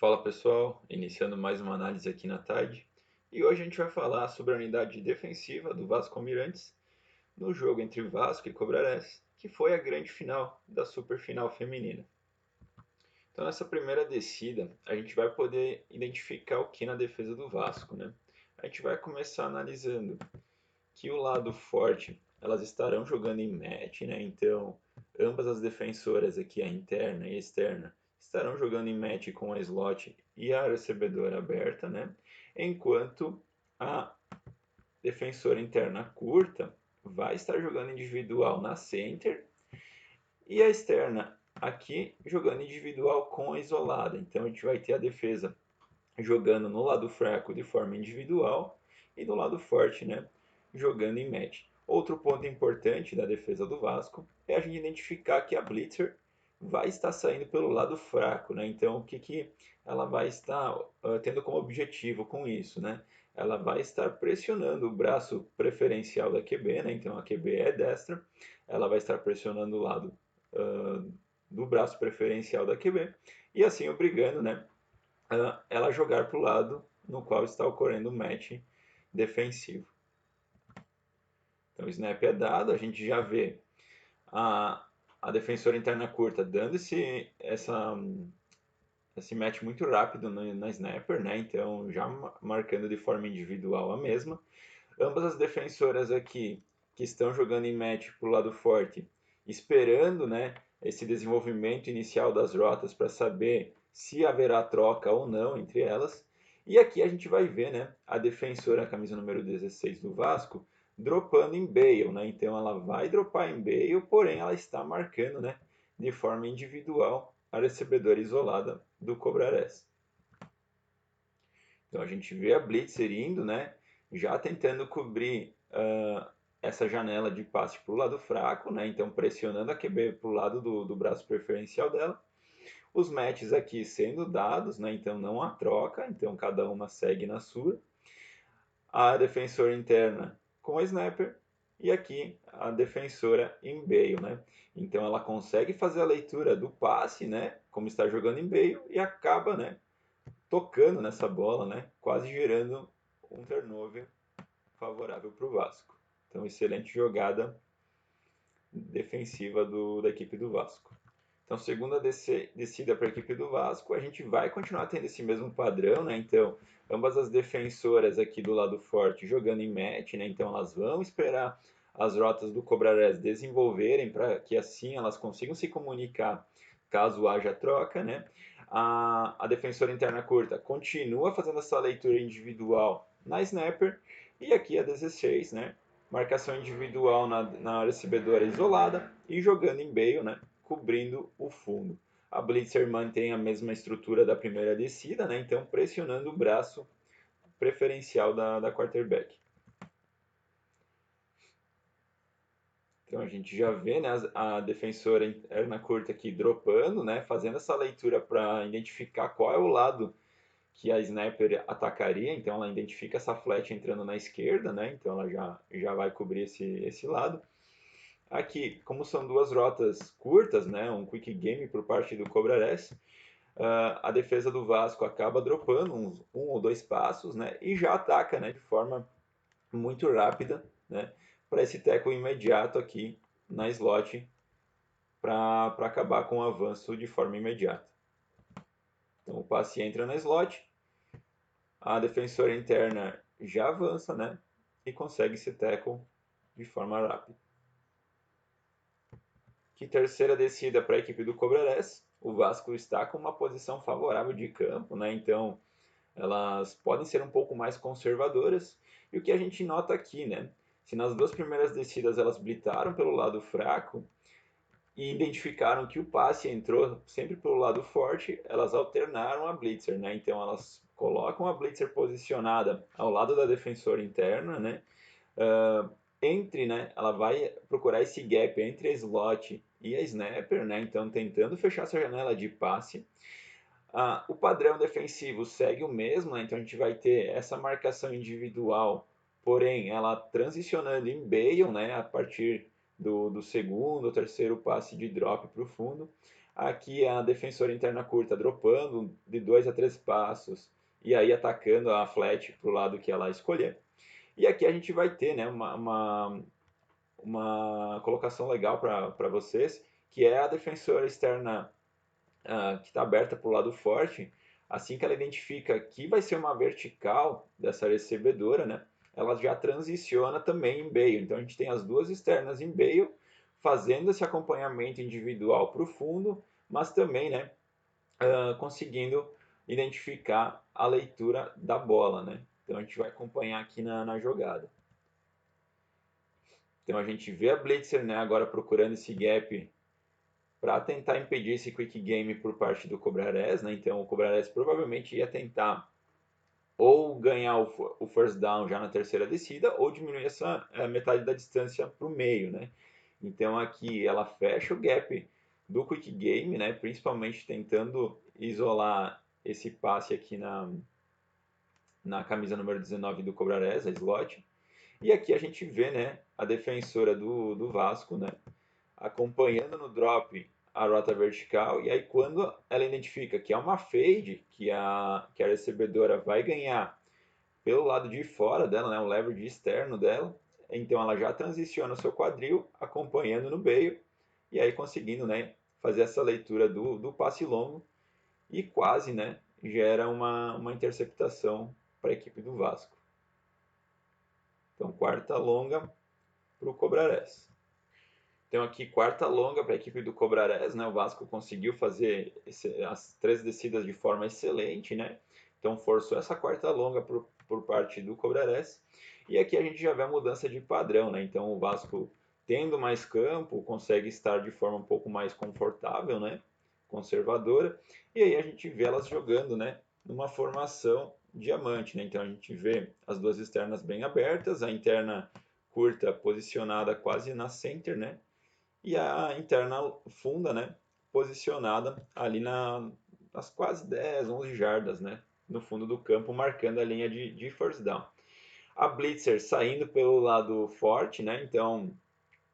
Fala pessoal, iniciando mais uma análise aqui na tarde. E hoje a gente vai falar sobre a unidade defensiva do Vasco Almirantes no jogo entre Vasco e Cobrarés, que foi a grande final da Superfinal Feminina. Então nessa primeira descida, a gente vai poder identificar o que na defesa do Vasco, né? A gente vai começar analisando que o lado forte, elas estarão jogando em match, né? Então, ambas as defensoras aqui, a interna e a externa, estarão jogando em match com a slot e a recebedora aberta, né? Enquanto a defensora interna curta vai estar jogando individual na center e a externa aqui jogando individual com a isolada. Então a gente vai ter a defesa jogando no lado fraco de forma individual e do lado forte, né, jogando em match. Outro ponto importante da defesa do Vasco é a gente identificar que a Blitzer vai estar saindo pelo lado fraco, né? Então, o que, que ela vai estar tendo como objetivo com isso, né? Ela vai estar pressionando o braço preferencial da QB, né? Então, a QB é destra, ela vai estar pressionando o lado do braço preferencial da QB e assim obrigando, né, ela jogar para o lado no qual está ocorrendo o match defensivo. Então o snap é dado, a gente já vê a defensora interna curta dando esse match muito rápido na snapper, né? Então já marcando de forma individual a mesma. Ambas as defensoras aqui que estão jogando em match para o lado forte, esperando, né, esse desenvolvimento inicial das rotas para saber se haverá troca ou não entre elas. E aqui a gente vai ver, né, a defensora, a camisa número 16 do Vasco, dropando em bail, né? Então ela vai dropar em bail, porém ela está marcando, né, de forma individual a recebedora isolada do Cobrarés. Então a gente vê a Blitzer indo, né, já tentando cobrir essa janela de passe para o lado fraco, né, então pressionando a QB para o lado do braço preferencial dela. Os matches aqui sendo dados, né, então não há troca, então cada uma segue na sua. A defensora interna com a snapper e aqui a defensora em bail, né? Então ela consegue fazer a leitura do passe, né, como está jogando em bail e acaba, né, tocando nessa bola, né, quase gerando um turnover favorável para o Vasco. Então, excelente jogada defensiva da equipe do Vasco. Então, segunda descida para a equipe do Vasco, a gente vai continuar tendo esse mesmo padrão, né? Então, ambas as defensoras aqui do lado forte jogando em match, né? Então, elas vão esperar as rotas do Cobrarés desenvolverem para que assim elas consigam se comunicar caso haja troca, né? A defensora interna curta continua fazendo essa leitura individual na snapper e aqui a 16, né? Marcação individual na recebedora isolada e jogando em bail, né, cobrindo o fundo. A Blitzer mantém a mesma estrutura da primeira descida, né, então pressionando o braço preferencial da quarterback. Então a gente já vê, né, a defensora interna curta aqui dropando, né, fazendo essa leitura para identificar qual é o lado que a snapper atacaria, então ela identifica essa flat entrando na esquerda, né? Então ela já vai cobrir esse lado. Aqui, como são duas rotas curtas, né, um quick game por parte do Cobrarés, a defesa do Vasco acaba dropando um ou dois passos, né, e já ataca, né, de forma muito rápida, né, para esse tackle imediato aqui na slot para acabar com o avanço de forma imediata. Então o passe entra na slot, a defensora interna já avança, né, e consegue esse tackle de forma rápida. Que terceira descida para a equipe do Cobrarés. O Vasco está com uma posição favorável de campo, né? Então elas podem ser um pouco mais conservadoras. E o que a gente nota aqui, né? Se nas duas primeiras descidas elas blitaram pelo lado fraco e identificaram que o passe entrou sempre pelo lado forte, elas alternaram a blitzer, né? Então elas colocam a blitzer posicionada ao lado da defensora interna, né? Entre, né, ela vai procurar esse gap entre a slot e a snapper, né, então tentando fechar essa janela de passe. O padrão defensivo segue o mesmo, né, então a gente vai ter essa marcação individual, porém ela transicionando em bail, né, a partir do segundo ou terceiro passe de drop para o fundo. Aqui a defensora interna curta dropando de 2 a 3 passos e aí atacando a flat para o lado que ela escolher. E aqui a gente vai ter, né, uma colocação legal para vocês, que é a defensora externa que está aberta para o lado forte. Assim que ela identifica que vai ser uma vertical dessa recebedora, né, ela já transiciona também em bail. Então a gente tem as duas externas em bail, fazendo esse acompanhamento individual para o fundo, mas também, né, conseguindo identificar a leitura da bola, né? Então a gente vai acompanhar aqui na jogada. Então a gente vê a Blitzer, né, agora procurando esse gap para tentar impedir esse quick game por parte do Cobrares, né? Então o Cobrares provavelmente ia tentar ou ganhar o first down já na terceira descida ou diminuir essa metade da distância para o meio, né? Então aqui ela fecha o gap do quick game, né? Principalmente tentando isolar esse passe aqui na camisa número 19 do Cobrares, a slot. E aqui a gente vê, né, a defensora do Vasco, né, acompanhando no drop a rota vertical, e aí quando ela identifica que é uma fade, que a recebedora vai ganhar pelo lado de fora dela, né, um leverage externo dela, então ela já transiciona o seu quadril, acompanhando no meio, e aí conseguindo, né, fazer essa leitura do passe longo, e quase, né, gera uma interceptação para a equipe do Vasco. Então, quarta longa para o Cobrares. Então, aqui, quarta longa para a equipe do Cobrares, né? O Vasco conseguiu fazer as 3 descidas de forma excelente, né? Então, forçou essa quarta longa por parte do Cobrares. E aqui a gente já vê a mudança de padrão, né? Então, o Vasco, tendo mais campo, consegue estar de forma um pouco mais confortável, né? Conservadora. E aí a gente vê elas jogando, né? Numa formação diamante, né? Então, a gente vê as duas externas bem abertas, a interna curta posicionada quase na center, né? E a interna funda, né, posicionada ali nas quase 10, 11 jardas, né, no fundo do campo, marcando a linha de first down. A Blitzer saindo pelo lado forte, né, então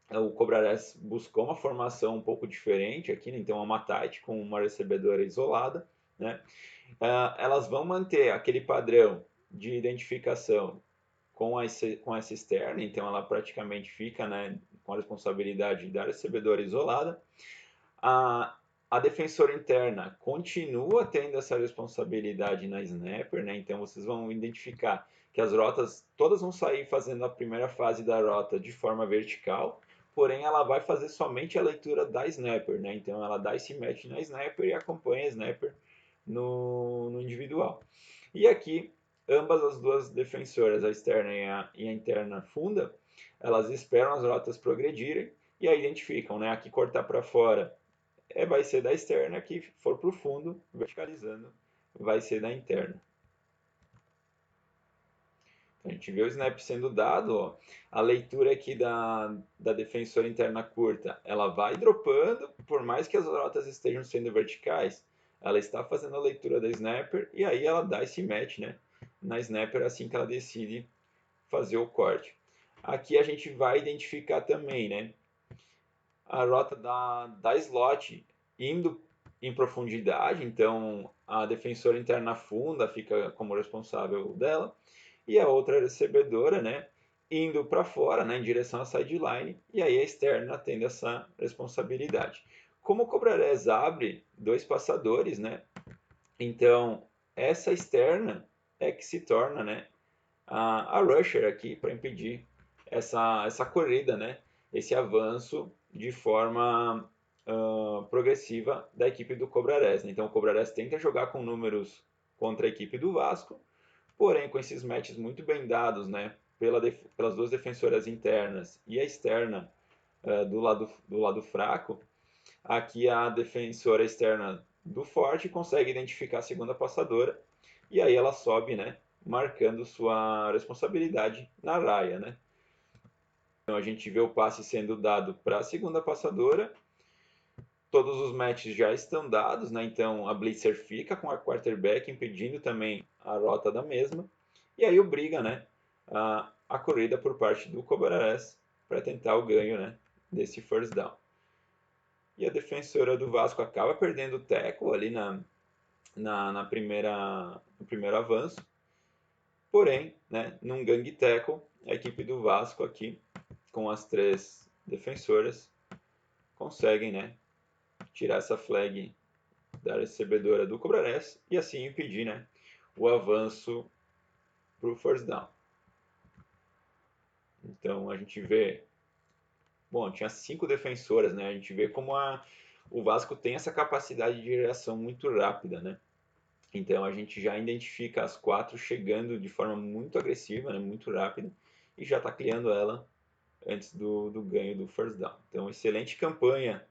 o Cobrares buscou uma formação um pouco diferente aqui, né, então uma tight com uma recebedora isolada, né. Elas vão manter aquele padrão de identificação com essa externa, então ela praticamente fica, né, com a responsabilidade da recebedora isolada. A defensora interna continua tendo essa responsabilidade na snapper, né, então vocês vão identificar que as rotas todas vão sair fazendo a primeira fase da rota de forma vertical, porém ela vai fazer somente a leitura da snapper, né, então ela dá esse match na snapper e acompanha a snapper no individual. E aqui ambas as duas defensoras, a externa e a interna funda, elas esperam as rotas progredirem e aí identificam, né? Aqui cortar para fora vai ser da externa, aqui for para o fundo, verticalizando, vai ser da interna. Então, a gente vê o snap sendo dado, ó, a leitura aqui da defensora interna curta, ela vai dropando, por mais que as rotas estejam sendo verticais, ela está fazendo a leitura da snapper e aí ela dá esse match, né, na snapper assim que ela decide fazer o corte. Aqui a gente vai identificar também, né, a rota da slot indo em profundidade, então a defensora interna funda fica como responsável dela, e a outra recebedora, né, indo para fora, né, em direção à sideline, e aí a externa tendo essa responsabilidade. Como o Cobrares abre dois passadores, né, então essa externa é que se torna, né, a rusher aqui para impedir essa corrida, né, esse avanço de forma progressiva da equipe do Cobrares. Então o Cobrares tenta jogar com números contra a equipe do Vasco, porém com esses matches muito bem dados, né, pelas duas defensoras internas e a externa do lado fraco, aqui a defensora externa do forte consegue identificar a segunda passadora e aí ela sobe, né, marcando sua responsabilidade na raia, né. Então a gente vê o passe sendo dado para a segunda passadora, todos os matches já estão dados, né, então a Blitzer fica com a quarterback impedindo também a rota da mesma, e aí obriga, né, a corrida por parte do Cobrares para tentar o ganho, né, desse first down. e a defensora do Vasco acaba perdendo o tackle ali no primeiro avanço. Porém, né, num gang tackle, a equipe do Vasco aqui, com as 3 defensoras, conseguem, né, tirar essa flag da recebedora do Cobrarés e assim impedir, né, o avanço para o first down. Então a gente vê, bom, tinha 5 defensoras, né? A gente vê como o Vasco tem essa capacidade de reação muito rápida, né? Então a gente já identifica as 4 chegando de forma muito agressiva, né? Muito rápida, e já está criando ela antes do ganho do first down. Então excelente campanha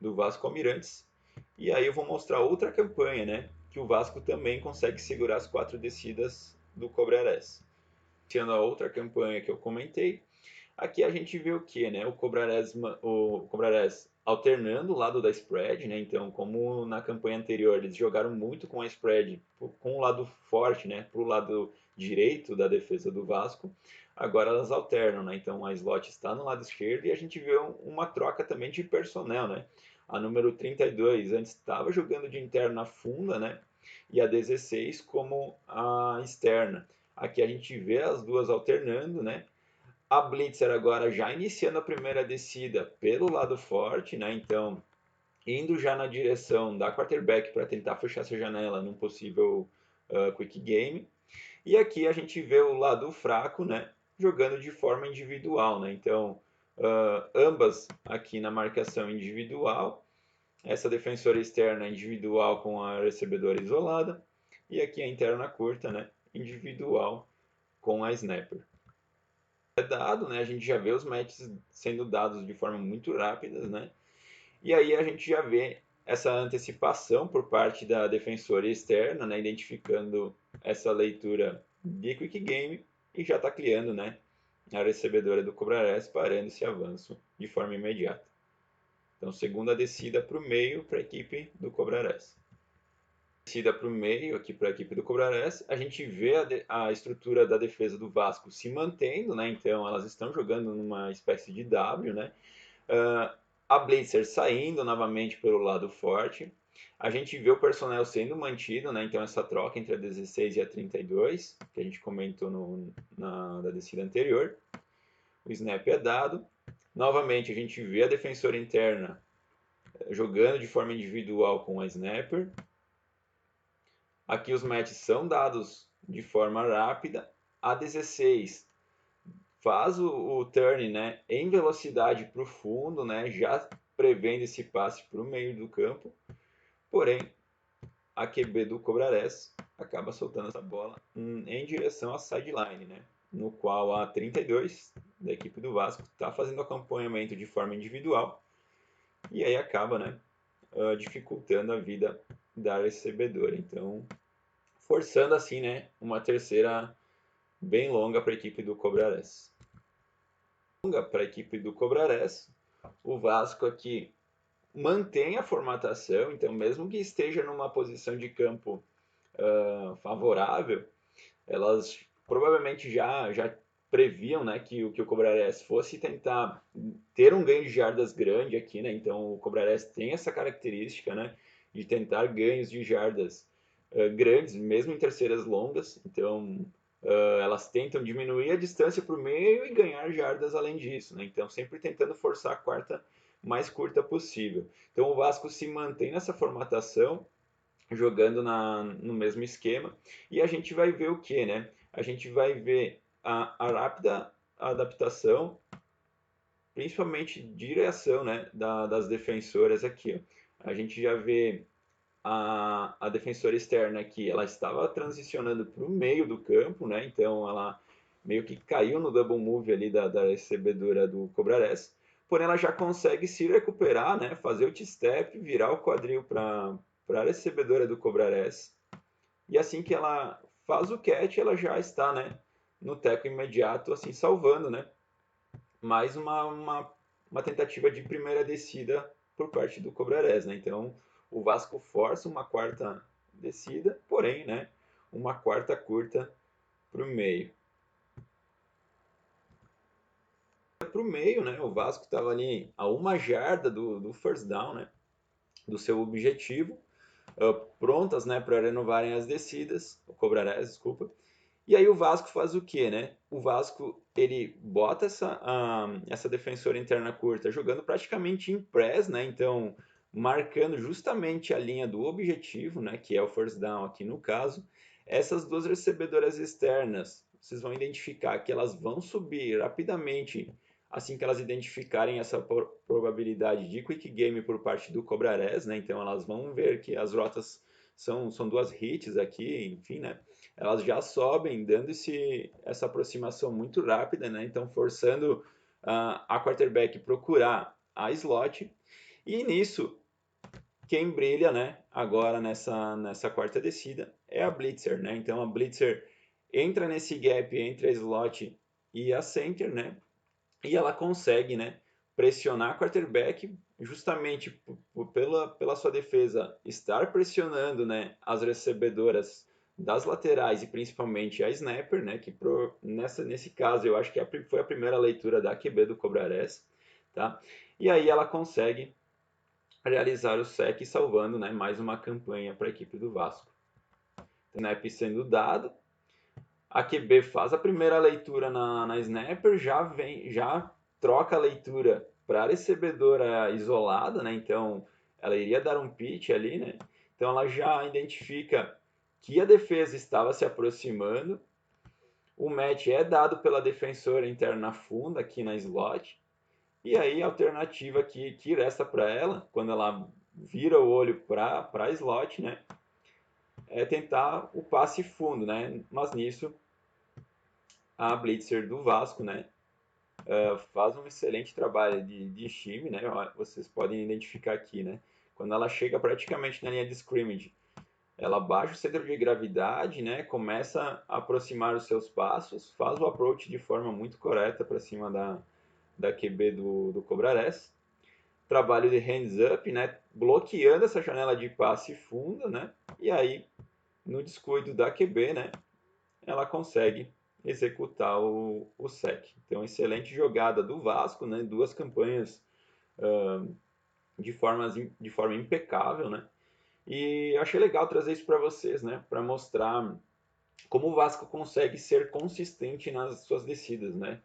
do Vasco Almirantes. E aí eu vou mostrar outra campanha, né? Que o Vasco também consegue segurar as 4 descidas do Cobrarés. Sendo a outra campanha que eu comentei, aqui a gente vê o que, né? O Cobrarés alternando o lado da spread, né? Então, como na campanha anterior eles jogaram muito com a spread, com o lado forte, né? Para o lado direito da defesa do Vasco, agora elas alternam, né? Então a slot está no lado esquerdo e a gente vê uma troca também de personnel, né? A número 32 antes estava jogando de interna funda, né? E a 16 como a externa. Aqui a gente vê as duas alternando, né? A Blitzer agora já iniciando a primeira descida pelo lado forte, né? Então, indo já na direção da quarterback para tentar fechar essa janela num possível quick game. E aqui a gente vê o lado fraco, né? Jogando de forma individual, né? Então, ambas aqui na marcação individual. Essa defensora externa individual com a recebedora isolada. E aqui a interna curta, né? Individual com a snapper. É dado, né? A gente já vê os matches sendo dados de forma muito rápida, né? E aí a gente já vê essa antecipação por parte da defensora externa, né? Identificando essa leitura de quick game e já está criando, né? A recebedora do Cobrarés parando esse avanço de forma imediata. Então, segunda descida para o meio para a equipe do Cobrarés. Descida para o meio aqui para a equipe do Cobrarés, a gente vê a estrutura da defesa do Vasco se mantendo, né? Então elas estão jogando numa espécie de W, né? A Blazer saindo novamente pelo lado forte. A gente vê o personnel sendo mantido, né? Então essa troca entre a 16 e a 32, que a gente comentou da descida anterior. O snap é dado. Novamente a gente vê a defensora interna jogando de forma individual com a snapper. Aqui os matches são dados de forma rápida. A 16 faz o turn, né, em velocidade para o fundo, né, já prevendo esse passe para o meio do campo. Porém, a QB do Cobrarés acaba soltando essa bola em direção à sideline, né, no qual a 32 da equipe do Vasco está fazendo acompanhamento de forma individual e aí acaba, né, dificultando a vida da recebedora. Então, forçando assim, né, uma terceira bem longa para a equipe do Cobrarés. Longa para a equipe do Cobrarés, o Vasco aqui mantém a formatação, então mesmo que esteja numa posição de campo favorável, elas provavelmente já previam, né, que o Cobrarés fosse tentar ter um ganho de jardas grande aqui, né? Então o Cobrarés tem essa característica, né, de tentar ganhos de jardas grandes, mesmo em terceiras longas. Então elas tentam diminuir a distância para o meio e ganhar jardas além disso, né? Então sempre tentando forçar a quarta mais curta possível. Então o Vasco se mantém nessa formatação, jogando no mesmo esquema, e a gente vai ver o que, né? A gente vai ver a rápida adaptação, principalmente direção, né, das defensoras aqui. Ó. A gente já vê a defensora externa aqui, ela estava transicionando para o meio do campo, né? Então ela meio que caiu no double move ali da recebedora do Cobrarés, porém ela já consegue se recuperar, né? Fazer o T-step, virar o quadril para a recebedora do Cobrarés. E assim que ela faz o catch, ela já está, né, no teco imediato, assim, salvando, né, mais uma tentativa de primeira descida por parte do Cobrarés, né? Então, o Vasco força uma quarta descida, porém, né, uma quarta curta para o meio. para o meio, né? O Vasco estava ali a uma jarda do first down, né? Do seu objetivo, prontas, né, para renovarem as descidas, o Cobrarés, desculpa. E aí o Vasco faz o quê, né? O Vasco, ele bota essa defensora interna curta jogando praticamente em press, né? Então, marcando justamente a linha do objetivo, né? Que é o first down aqui no caso. Essas duas recebedoras externas, vocês vão identificar que elas vão subir rapidamente assim que elas identificarem essa probabilidade de quick game por parte do Cobrarés, né? Então, elas vão ver que as rotas são duas hits aqui, enfim, né? Elas já sobem, dando essa aproximação muito rápida, né? Então forçando a quarterback procurar a slot. E nisso, quem brilha, né? Agora nessa quarta descida é a blitzer, né? Então a blitzer entra nesse gap entre a slot e a center, né? E ela consegue, né? Pressionar a quarterback justamente pela sua defesa estar pressionando, né, as recebedoras das laterais e principalmente a snapper, né, que nesse caso eu acho que foi a primeira leitura da QB do Cobrarés, tá? E aí ela consegue realizar o sec salvando, né, mais uma campanha para a equipe do Vasco. O snap sendo dado, a QB faz a primeira leitura na snapper, já troca a leitura para a recebedora isolada, né? Então ela iria dar um pitch ali, né? Então ela já identifica que a defesa estava se aproximando. O match é dado pela defensora interna funda aqui na slot. E aí a alternativa que resta para ela, quando ela vira o olho para a slot, né? É tentar o passe fundo, né? Mas nisso a blitzer do Vasco, né? Faz um excelente trabalho de time, né? Vocês podem identificar aqui, né? Quando ela chega praticamente na linha de scrimmage, ela baixa o centro de gravidade, né? Começa a aproximar os seus passos, faz o approach de forma muito correta para cima da QB do Cobrarés. Trabalho de hands up, né? Bloqueando essa janela de passe funda, né? E aí, no descuido da QB, né? Ela consegue executar o sec. Então, excelente jogada do Vasco, né? Duas campanhas de forma impecável, né? E achei legal trazer isso para vocês, né? Para mostrar como o Vasco consegue ser consistente nas suas descidas, né?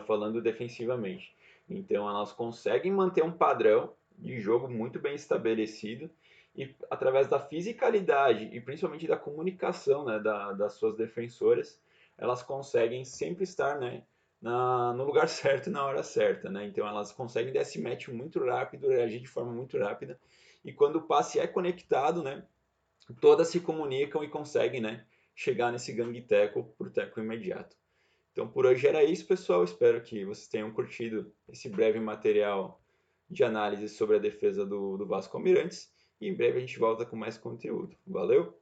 Falando defensivamente. Então, elas conseguem manter um padrão de jogo muito bem estabelecido e através da fisicalidade e principalmente da comunicação, né, das suas defensoras, elas conseguem sempre estar, né, no lugar certo e na hora certa, né? Então elas conseguem dar esse match muito rápido, reagir de forma muito rápida e quando o passe é conectado, né, todas se comunicam e conseguem, né, chegar nesse gangue tackle por tackle imediato. Então por hoje era isso, pessoal. Espero que vocês tenham curtido esse breve material de análise sobre a defesa do Vasco Almirantes. E em breve a gente volta com mais conteúdo. Valeu!